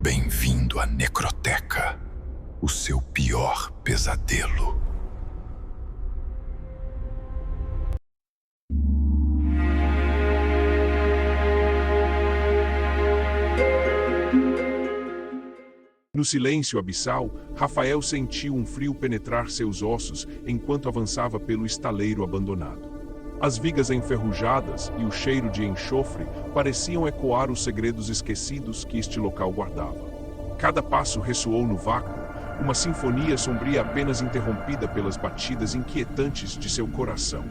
Bem-vindo à Necroteca, o seu pior pesadelo. No silêncio abissal, Rafael sentiu um frio penetrar seus ossos enquanto avançava pelo estaleiro abandonado. As vigas enferrujadas e o cheiro de enxofre pareciam ecoar os segredos esquecidos que este local guardava. Cada passo ressoou no vácuo, uma sinfonia sombria apenas interrompida pelas batidas inquietantes de seu coração.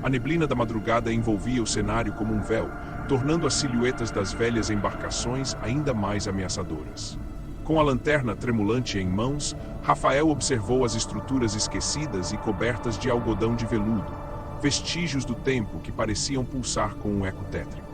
A neblina da madrugada envolvia o cenário como um véu, tornando as silhuetas das velhas embarcações ainda mais ameaçadoras. Com a lanterna tremulante em mãos, Rafael observou as estruturas esquecidas e cobertas de algodão de veludo, vestígios do tempo que pareciam pulsar com um eco tétrico.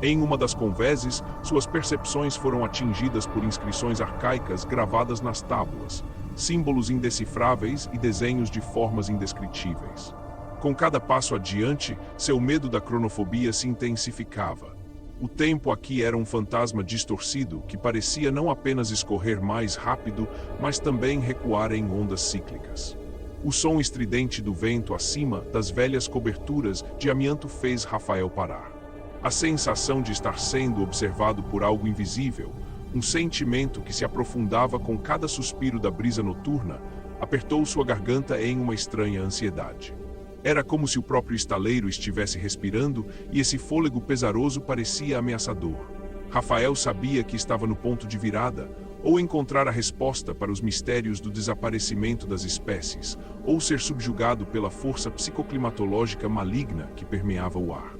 Em uma das convéses, suas percepções foram atingidas por inscrições arcaicas gravadas nas tábuas, símbolos indecifráveis e desenhos de formas indescritíveis. Com cada passo adiante, seu medo da cronofobia se intensificava. O tempo aqui era um fantasma distorcido que parecia não apenas escorrer mais rápido, mas também recuar em ondas cíclicas. O som estridente do vento acima das velhas coberturas de amianto fez Rafael parar. A sensação de estar sendo observado por algo invisível, um sentimento que se aprofundava com cada suspiro da brisa noturna, apertou sua garganta em uma estranha ansiedade. Era como se o próprio estaleiro estivesse respirando e esse fôlego pesaroso parecia ameaçador. Rafael sabia que estava no ponto de virada, ou encontrar a resposta para os mistérios do desaparecimento das espécies, ou ser subjugado pela força psicoclimatológica maligna que permeava o ar.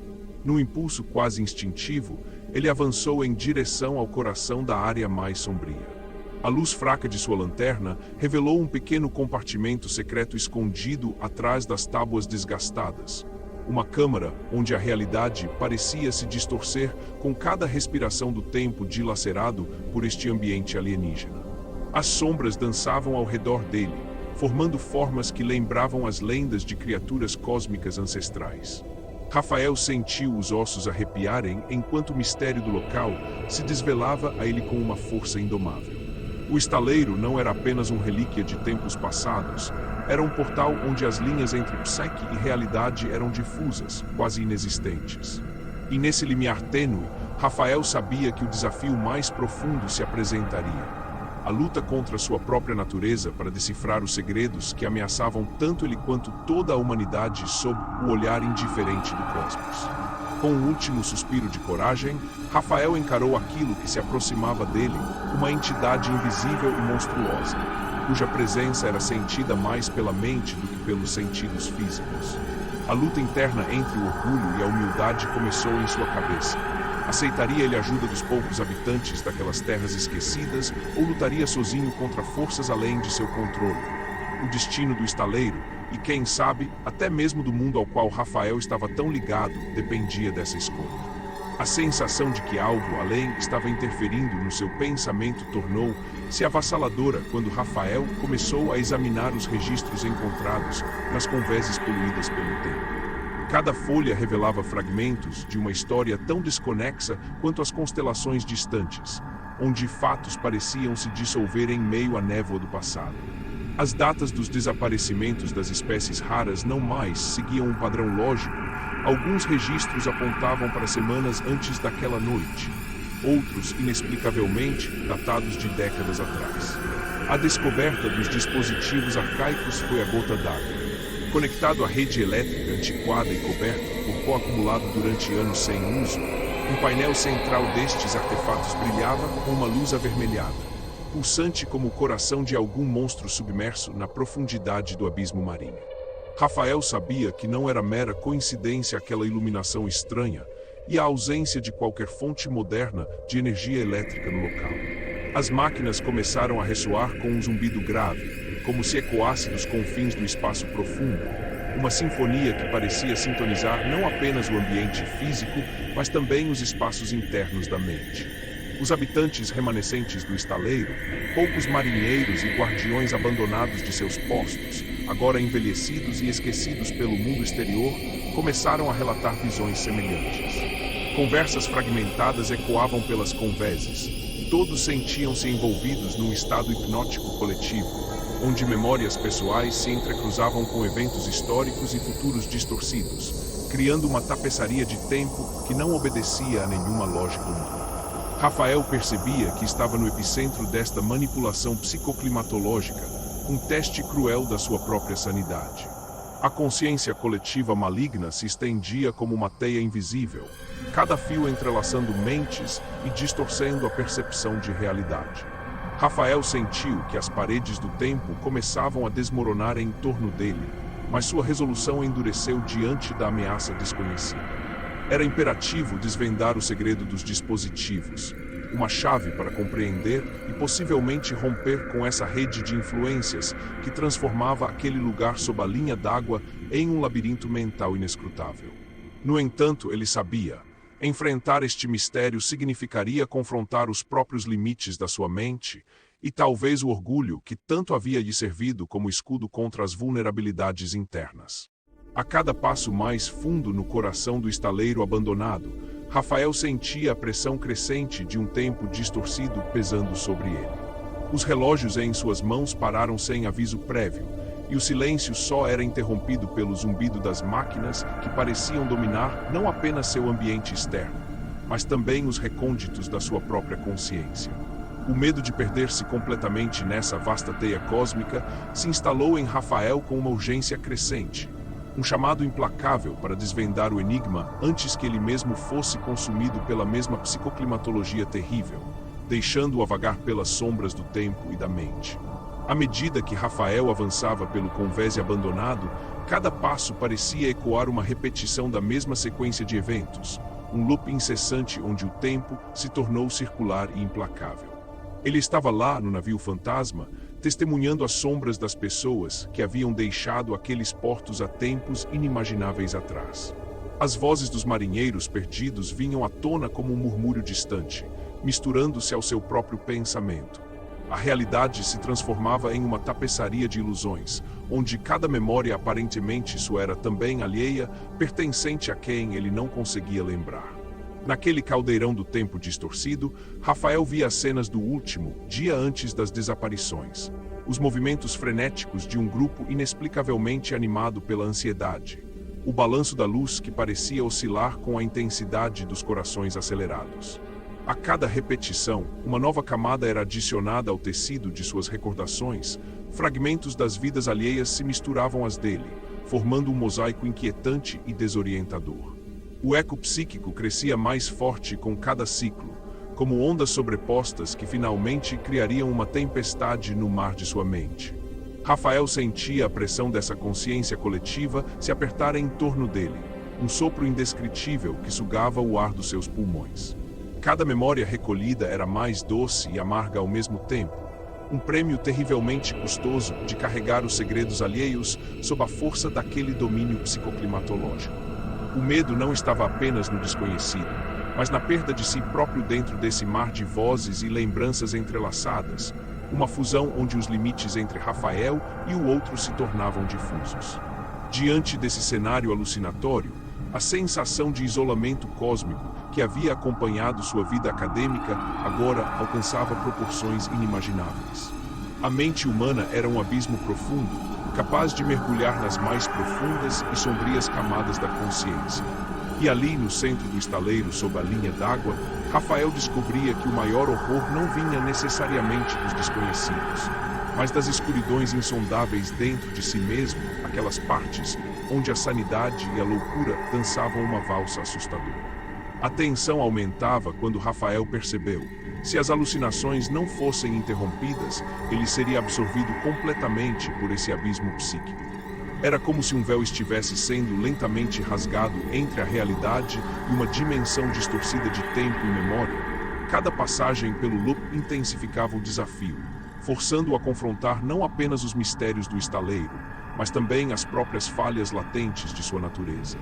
Num impulso quase instintivo, ele avançou em direção ao coração da área mais sombria. A luz fraca de sua lanterna revelou um pequeno compartimento secreto escondido atrás das tábuas desgastadas. Uma câmara onde a realidade parecia se distorcer com cada respiração do tempo dilacerado por este ambiente alienígena. As sombras dançavam ao redor dele, formando formas que lembravam as lendas de criaturas cósmicas ancestrais. Rafael sentiu os ossos arrepiarem enquanto o mistério do local se desvelava a ele com uma força indomável. O estaleiro não era apenas um relíquia de tempos passados, era um portal onde as linhas entre psique e realidade eram difusas, quase inexistentes. E nesse limiar tênue, Rafael sabia que o desafio mais profundo se apresentaria. A luta contra sua própria natureza para decifrar os segredos que ameaçavam tanto ele quanto toda a humanidade sob o olhar indiferente do cosmos. Com um último suspiro de coragem, Rafael encarou aquilo que se aproximava dele, uma entidade invisível e monstruosa, cuja presença era sentida mais pela mente do que pelos sentidos físicos. A luta interna entre o orgulho e a humildade começou em sua cabeça. Aceitaria ele a ajuda dos poucos habitantes daquelas terras esquecidas ou lutaria sozinho contra forças além de seu controle? O destino do estaleiro, e quem sabe, até mesmo do mundo ao qual Rafael estava tão ligado, dependia dessa escolha. A sensação de que algo além estava interferindo no seu pensamento tornou-se avassaladora quando Rafael começou a examinar os registros encontrados nas convéses poluídas pelo tempo. Cada folha revelava fragmentos de uma história tão desconexa quanto as constelações distantes, onde fatos pareciam se dissolver em meio à névoa do passado. As datas dos desaparecimentos das espécies raras não mais seguiam um padrão lógico. Alguns registros apontavam para semanas antes daquela noite, outros, inexplicavelmente, datados de décadas atrás. A descoberta dos dispositivos arcaicos foi a gota d'água. Conectado à rede elétrica antiquada e coberto por pó acumulado durante anos sem uso, um painel central destes artefatos brilhava com uma luz avermelhada, pulsante como o coração de algum monstro submerso na profundidade do abismo marinho. Rafael sabia que não era mera coincidência aquela iluminação estranha e a ausência de qualquer fonte moderna de energia elétrica no local. As máquinas começaram a ressoar com um zumbido grave, como se ecoasse dos confins do espaço profundo, uma sinfonia que parecia sintonizar não apenas o ambiente físico, mas também os espaços internos da mente. Os habitantes remanescentes do estaleiro, poucos marinheiros e guardiões abandonados de seus postos, agora envelhecidos e esquecidos pelo mundo exterior, começaram a relatar visões semelhantes. Conversas fragmentadas ecoavam pelas convéses, Todos sentiam-se envolvidos num estado hipnótico coletivo, onde memórias pessoais se entrecruzavam com eventos históricos e futuros distorcidos, criando uma tapeçaria de tempo que não obedecia a nenhuma lógica humana. Rafael percebia que estava no epicentro desta manipulação psicoclimatológica, um teste cruel da sua própria sanidade. A consciência coletiva maligna se estendia como uma teia invisível, cada fio entrelaçando mentes e distorcendo a percepção de realidade. Rafael sentiu que as paredes do tempo começavam a desmoronar em torno dele, mas sua resolução endureceu diante da ameaça desconhecida. Era imperativo desvendar o segredo dos dispositivos, uma chave para compreender e possivelmente romper com essa rede de influências que transformava aquele lugar sob a linha d'água em um labirinto mental inescrutável. No entanto, ele sabia, enfrentar este mistério significaria confrontar os próprios limites da sua mente e talvez o orgulho que tanto havia lhe servido como escudo contra as vulnerabilidades internas. A cada passo mais fundo no coração do estaleiro abandonado, Rafael sentia a pressão crescente de um tempo distorcido pesando sobre ele. Os relógios em suas mãos pararam sem aviso prévio, e o silêncio só era interrompido pelo zumbido das máquinas que pareciam dominar não apenas seu ambiente externo, mas também os recônditos da sua própria consciência. O medo de perder-se completamente nessa vasta teia cósmica se instalou em Rafael com uma urgência crescente. Um chamado implacável para desvendar o enigma antes que ele mesmo fosse consumido pela mesma psicoclimatologia terrível, deixando-o a vagar pelas sombras do tempo e da mente. À medida que Rafael avançava pelo convés abandonado, cada passo parecia ecoar uma repetição da mesma sequência de eventos, um loop incessante onde o tempo se tornou circular e implacável. Ele estava lá no navio fantasma, testemunhando as sombras das pessoas que haviam deixado aqueles portos há tempos inimagináveis atrás. As vozes dos marinheiros perdidos vinham à tona como um murmúrio distante, misturando-se ao seu próprio pensamento. A realidade se transformava em uma tapeçaria de ilusões, onde cada memória aparentemente sua era também alheia, pertencente a quem ele não conseguia lembrar. Naquele caldeirão do tempo distorcido, Rafael via as cenas do último, dia antes das desaparições. Os movimentos frenéticos de um grupo inexplicavelmente animado pela ansiedade. O balanço da luz que parecia oscilar com a intensidade dos corações acelerados. A cada repetição, uma nova camada era adicionada ao tecido de suas recordações, fragmentos das vidas alheias se misturavam às dele, formando um mosaico inquietante e desorientador. O eco psíquico crescia mais forte com cada ciclo, como ondas sobrepostas que finalmente criariam uma tempestade no mar de sua mente. Rafael sentia a pressão dessa consciência coletiva se apertar em torno dele, um sopro indescritível que sugava o ar dos seus pulmões. Cada memória recolhida era mais doce e amarga ao mesmo tempo, um prêmio terrivelmente custoso de carregar os segredos alheios sob a força daquele domínio psicoclimatológico. O medo não estava apenas no desconhecido, mas na perda de si próprio dentro desse mar de vozes e lembranças entrelaçadas, uma fusão onde os limites entre Rafael e o outro se tornavam difusos. Diante desse cenário alucinatório, a sensação de isolamento cósmico que havia acompanhado sua vida acadêmica agora alcançava proporções inimagináveis. A mente humana era um abismo profundo, capaz de mergulhar nas mais profundas e sombrias camadas da consciência. E ali, no centro do estaleiro, sob a linha d'água, Rafael descobria que o maior horror não vinha necessariamente dos desconhecidos, mas das escuridões insondáveis dentro de si mesmo, aquelas partes onde a sanidade e a loucura dançavam uma valsa assustadora. A tensão aumentava quando Rafael percebeu: se as alucinações não fossem interrompidas, ele seria absorvido completamente por esse abismo psíquico. Era como se um véu estivesse sendo lentamente rasgado entre a realidade e uma dimensão distorcida de tempo e memória. Cada passagem pelo loop intensificava o desafio, forçando-o a confrontar não apenas os mistérios do estaleiro, mas também as próprias falhas latentes de sua natureza.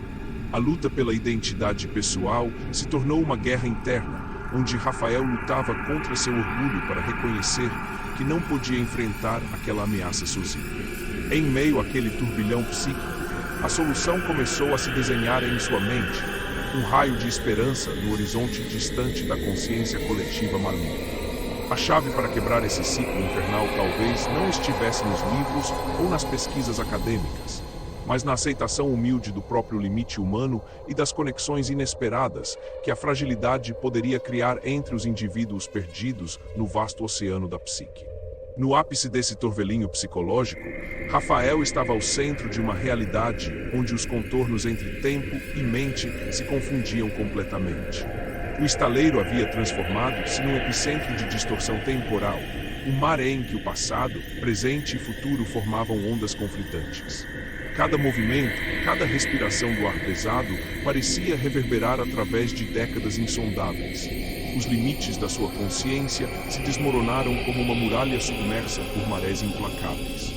A luta pela identidade pessoal se tornou uma guerra interna, onde Rafael lutava contra seu orgulho para reconhecer que não podia enfrentar aquela ameaça sozinho. Em meio àquele turbilhão psíquico, a solução começou a se desenhar em sua mente, um raio de esperança no horizonte distante da consciência coletiva maligna. A chave para quebrar esse ciclo infernal talvez não estivesse nos livros ou nas pesquisas acadêmicas, mas na aceitação humilde do próprio limite humano e das conexões inesperadas que a fragilidade poderia criar entre os indivíduos perdidos no vasto oceano da psique. No ápice desse torvelinho psicológico, Rafael estava ao centro de uma realidade onde os contornos entre tempo e mente se confundiam completamente. O estaleiro havia transformado-se num epicentro de distorção temporal, um mar em que o passado, presente e futuro formavam ondas conflitantes. Cada movimento, cada respiração do ar pesado parecia reverberar através de décadas insondáveis. Os limites da sua consciência se desmoronaram como uma muralha submersa por marés implacáveis.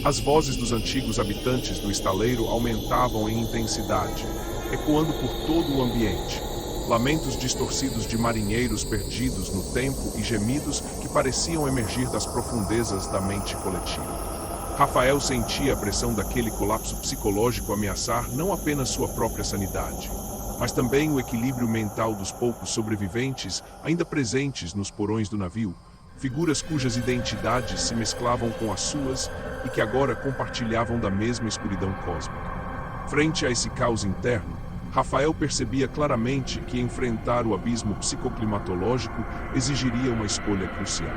As vozes dos antigos habitantes do estaleiro aumentavam em intensidade, ecoando por todo o ambiente. Lamentos distorcidos de marinheiros perdidos no tempo e gemidos que pareciam emergir das profundezas da mente coletiva. Rafael sentia a pressão daquele colapso psicológico ameaçar não apenas sua própria sanidade, mas também o equilíbrio mental dos poucos sobreviventes ainda presentes nos porões do navio, figuras cujas identidades se mesclavam com as suas e que agora compartilhavam da mesma escuridão cósmica. Frente a esse caos interno, Rafael percebia claramente que enfrentar o abismo psicoclimatológico exigiria uma escolha crucial.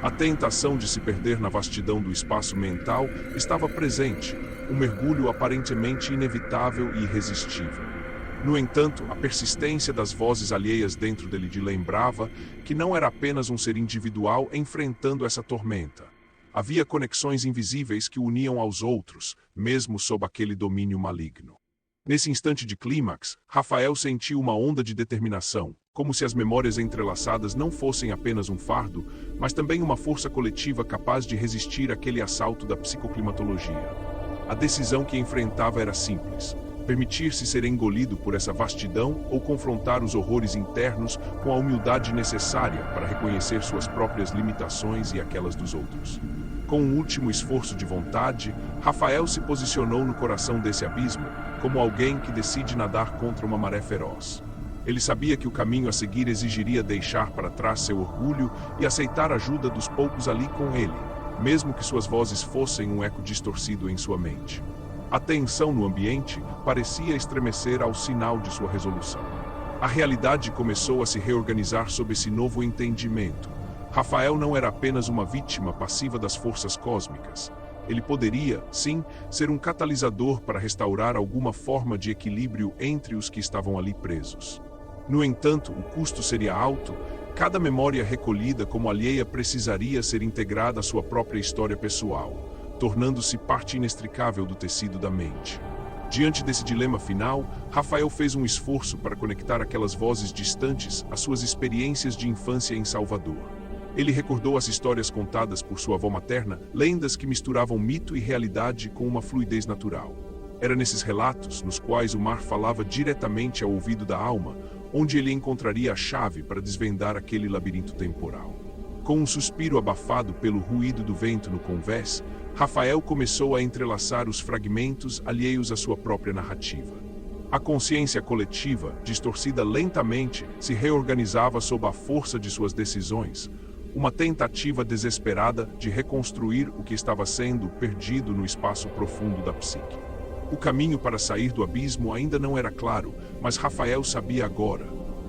A tentação de se perder na vastidão do espaço mental estava presente, um mergulho aparentemente inevitável e irresistível. No entanto, a persistência das vozes alheias dentro dele lhe lembrava que não era apenas um ser individual enfrentando essa tormenta. Havia conexões invisíveis que o uniam aos outros, mesmo sob aquele domínio maligno. Nesse instante de clímax, Rafael sentiu uma onda de determinação, como se as memórias entrelaçadas não fossem apenas um fardo, mas também uma força coletiva capaz de resistir àquele assalto da psicoclimatologia. A decisão que enfrentava era simples: permitir-se ser engolido por essa vastidão ou confrontar os horrores internos com a humildade necessária para reconhecer suas próprias limitações e aquelas dos outros. Com um último esforço de vontade, Rafael se posicionou no coração desse abismo, como alguém que decide nadar contra uma maré feroz. Ele sabia que o caminho a seguir exigiria deixar para trás seu orgulho e aceitar a ajuda dos poucos ali com ele, mesmo que suas vozes fossem um eco distorcido em sua mente. A tensão no ambiente parecia estremecer ao sinal de sua resolução. A realidade começou a se reorganizar sob esse novo entendimento. Rafael não era apenas uma vítima passiva das forças cósmicas. Ele poderia, sim, ser um catalisador para restaurar alguma forma de equilíbrio entre os que estavam ali presos. No entanto, o custo seria alto. Cada memória recolhida como alheia precisaria ser integrada à sua própria história pessoal, tornando-se parte inextricável do tecido da mente. Diante desse dilema final, Rafael fez um esforço para conectar aquelas vozes distantes às suas experiências de infância em Salvador. Ele recordou as histórias contadas por sua avó materna, lendas que misturavam mito e realidade com uma fluidez natural. Era nesses relatos, nos quais o mar falava diretamente ao ouvido da alma, onde ele encontraria a chave para desvendar aquele labirinto temporal. Com um suspiro abafado pelo ruído do vento no convés, Rafael começou a entrelaçar os fragmentos alheios à sua própria narrativa. A consciência coletiva, distorcida lentamente, se reorganizava sob a força de suas decisões, uma tentativa desesperada de reconstruir o que estava sendo perdido no espaço profundo da psique. O caminho para sair do abismo ainda não era claro, mas Rafael sabia agora.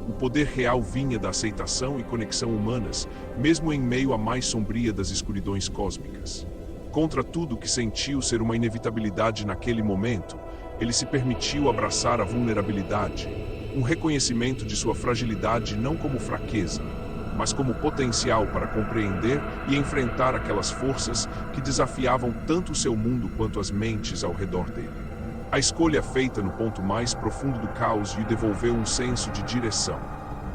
O poder real vinha da aceitação e conexão humanas, mesmo em meio à mais sombria das escuridões cósmicas. Contra tudo o que sentiu ser uma inevitabilidade naquele momento, ele se permitiu abraçar a vulnerabilidade, um reconhecimento de sua fragilidade não como fraqueza, mas como potencial para compreender e enfrentar aquelas forças que desafiavam tanto o seu mundo quanto as mentes ao redor dele. A escolha feita no ponto mais profundo do caos lhe devolveu um senso de direção,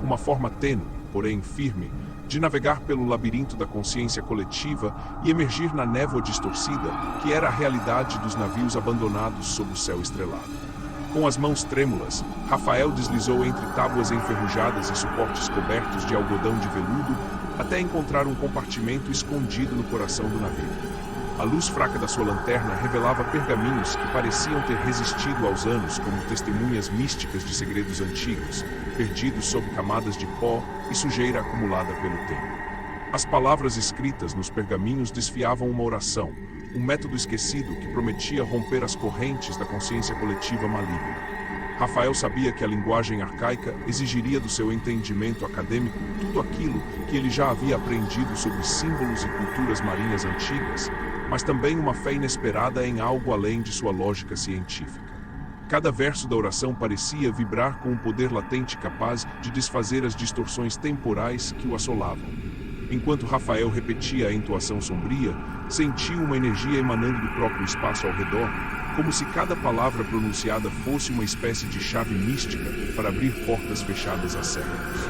uma forma tênue, porém firme, de navegar pelo labirinto da consciência coletiva e emergir na névoa distorcida que era a realidade dos navios abandonados sob o céu estrelado. Com as mãos trêmulas, Rafael deslizou entre tábuas enferrujadas e suportes cobertos de algodão de veludo até encontrar um compartimento escondido no coração do navio. A luz fraca da sua lanterna revelava pergaminhos que pareciam ter resistido aos anos como testemunhas místicas de segredos antigos, perdidos sob camadas de pó e sujeira acumulada pelo tempo. As palavras escritas nos pergaminhos desfiavam uma oração, um método esquecido que prometia romper as correntes da consciência coletiva maligna. Rafael sabia que a linguagem arcaica exigiria do seu entendimento acadêmico tudo aquilo que ele já havia aprendido sobre símbolos e culturas marinhas antigas, mas também uma fé inesperada em algo além de sua lógica científica. Cada verso da oração parecia vibrar com um poder latente capaz de desfazer as distorções temporais que o assolavam. Enquanto Rafael repetia a entoação sombria, sentiu uma energia emanando do próprio espaço ao redor, como se cada palavra pronunciada fosse uma espécie de chave mística para abrir portas fechadas há séculos.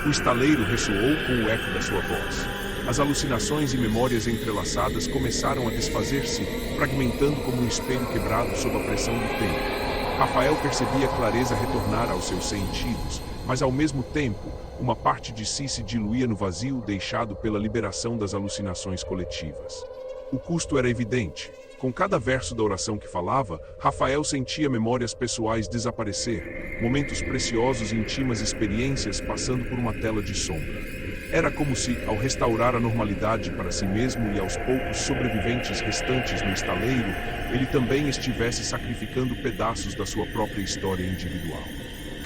O estaleiro ressoou com o eco da sua voz. As alucinações e memórias entrelaçadas começaram a desfazer-se, fragmentando como um espelho quebrado sob a pressão do tempo. Rafael percebia clareza retornar aos seus sentidos, mas ao mesmo tempo, uma parte de si se diluía no vazio deixado pela liberação das alucinações coletivas. O custo era evidente. Com cada verso da oração que falava, Rafael sentia memórias pessoais desaparecer, momentos preciosos e íntimas experiências passando por uma tela de sombra. Era como se, ao restaurar a normalidade para si mesmo e aos poucos sobreviventes restantes no estaleiro, ele também estivesse sacrificando pedaços da sua própria história individual.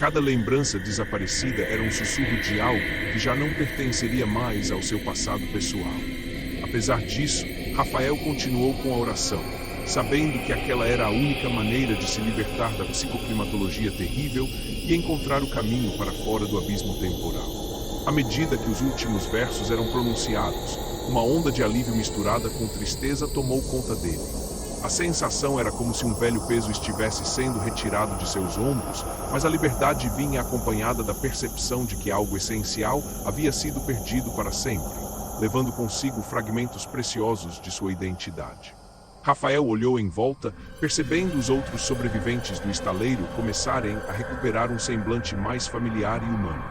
Cada lembrança desaparecida era um sussurro de algo que já não pertenceria mais ao seu passado pessoal. Apesar disso, Rafael continuou com a oração, sabendo que aquela era a única maneira de se libertar da psicoclimatologia terrível e encontrar o caminho para fora do abismo temporal. À medida que os últimos versos eram pronunciados, uma onda de alívio misturada com tristeza tomou conta dele. A sensação era como se um velho peso estivesse sendo retirado de seus ombros, mas a liberdade vinha acompanhada da percepção de que algo essencial havia sido perdido para sempre, levando consigo fragmentos preciosos de sua identidade. Rafael olhou em volta, percebendo os outros sobreviventes do estaleiro começarem a recuperar um semblante mais familiar e humano.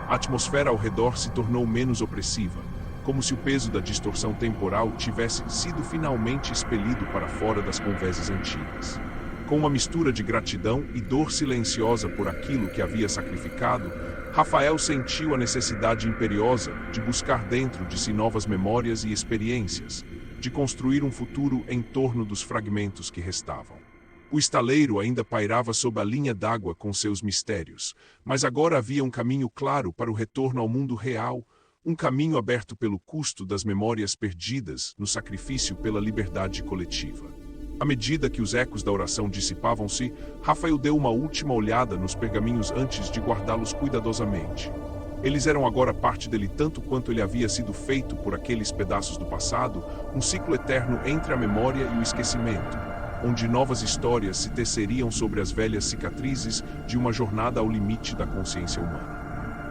A atmosfera ao redor se tornou menos opressiva, como se o peso da distorção temporal tivesse sido finalmente expelido para fora das conveses antigas. Com uma mistura de gratidão e dor silenciosa por aquilo que havia sacrificado, Rafael sentiu a necessidade imperiosa de buscar dentro de si novas memórias e experiências, de construir um futuro em torno dos fragmentos que restavam. O estaleiro ainda pairava sob a linha d'água com seus mistérios, mas agora havia um caminho claro para o retorno ao mundo real, um caminho aberto pelo custo das memórias perdidas no sacrifício pela liberdade coletiva. À medida que os ecos da oração dissipavam-se, Rafael deu uma última olhada nos pergaminhos antes de guardá-los cuidadosamente. Eles eram agora parte dele tanto quanto ele havia sido feito por aqueles pedaços do passado, um ciclo eterno entre a memória e o esquecimento, onde novas histórias se teceriam sobre as velhas cicatrizes de uma jornada ao limite da consciência humana.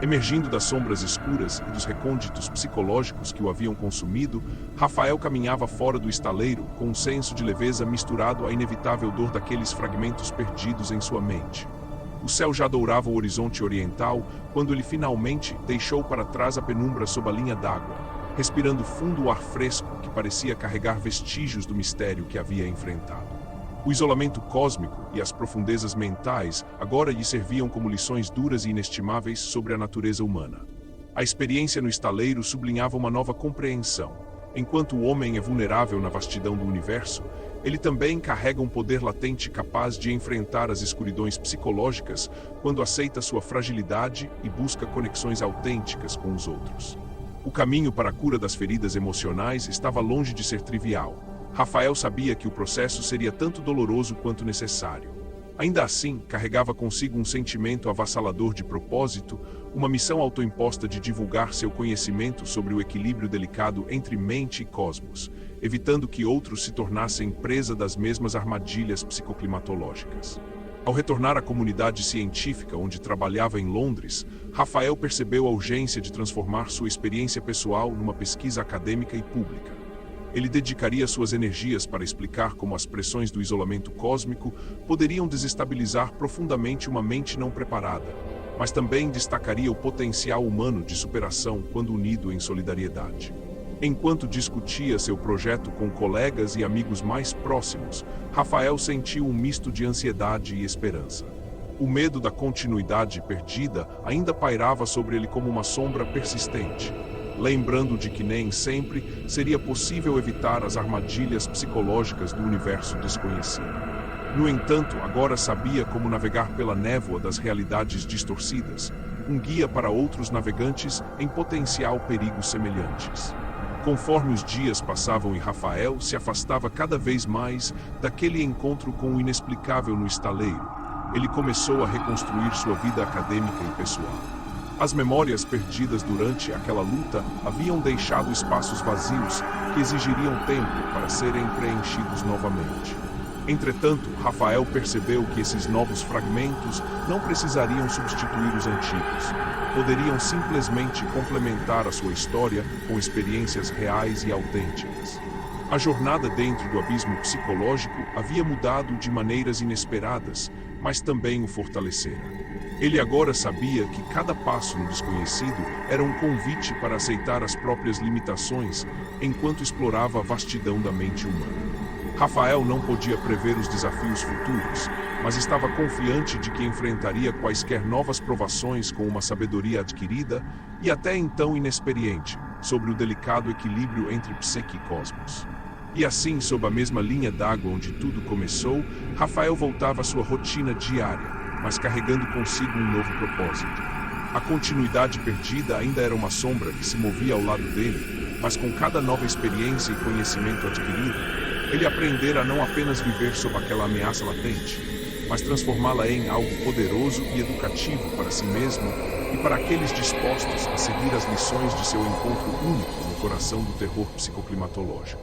Emergindo das sombras escuras e dos recônditos psicológicos que o haviam consumido, Rafael caminhava fora do estaleiro com um senso de leveza misturado à inevitável dor daqueles fragmentos perdidos em sua mente. O céu já dourava o horizonte oriental quando ele finalmente deixou para trás a penumbra sob a linha d'água, respirando fundo o ar fresco que parecia carregar vestígios do mistério que havia enfrentado. O isolamento cósmico e as profundezas mentais agora lhe serviam como lições duras e inestimáveis sobre a natureza humana. A experiência no estaleiro sublinhava uma nova compreensão. Enquanto o homem é vulnerável na vastidão do universo, ele também carrega um poder latente capaz de enfrentar as escuridões psicológicas quando aceita sua fragilidade e busca conexões autênticas com os outros. O caminho para a cura das feridas emocionais estava longe de ser trivial. Rafael sabia que o processo seria tanto doloroso quanto necessário. Ainda assim, carregava consigo um sentimento avassalador de propósito, uma missão autoimposta de divulgar seu conhecimento sobre o equilíbrio delicado entre mente e cosmos, evitando que outros se tornassem presa das mesmas armadilhas psicoclimatológicas. Ao retornar à comunidade científica onde trabalhava em Londres, Rafael percebeu a urgência de transformar sua experiência pessoal numa pesquisa acadêmica e pública. Ele dedicaria suas energias para explicar como as pressões do isolamento cósmico poderiam desestabilizar profundamente uma mente não preparada, mas também destacaria o potencial humano de superação quando unido em solidariedade. Enquanto discutia seu projeto com colegas e amigos mais próximos, Rafael sentiu um misto de ansiedade e esperança. O medo da continuidade perdida ainda pairava sobre ele como uma sombra persistente. lembrando de que nem sempre seria possível evitar as armadilhas psicológicas do universo desconhecido. No entanto, agora sabia como navegar pela névoa das realidades distorcidas, um guia para outros navegantes em potencial perigos semelhantes. Conforme os dias passavam e Rafael se afastava cada vez mais daquele encontro com o inexplicável no estaleiro, ele começou a reconstruir sua vida acadêmica e pessoal. As memórias perdidas durante aquela luta haviam deixado espaços vazios que exigiriam tempo para serem preenchidos novamente. Entretanto, Rafael percebeu que esses novos fragmentos não precisariam substituir os antigos. Poderiam simplesmente complementar a sua história com experiências reais e autênticas. A jornada dentro do abismo psicológico havia mudado de maneiras inesperadas, mas também o fortalecera. Ele agora sabia que cada passo no desconhecido era um convite para aceitar as próprias limitações enquanto explorava a vastidão da mente humana. Rafael não podia prever os desafios futuros, mas estava confiante de que enfrentaria quaisquer novas provações com uma sabedoria adquirida e até então inexperiente sobre o delicado equilíbrio entre psique e cosmos. E assim, sob a mesma linha d'água onde tudo começou, Rafael voltava à sua rotina diária, mas carregando consigo um novo propósito. A continuidade perdida ainda era uma sombra que se movia ao lado dele, mas com cada nova experiência e conhecimento adquirido, ele aprendera a não apenas viver sob aquela ameaça latente, mas transformá-la em algo poderoso e educativo para si mesmo e para aqueles dispostos a seguir as lições de seu encontro único no coração do terror psicoclimatológico.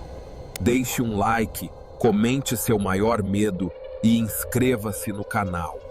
Deixe um like, comente seu maior medo e inscreva-se no canal.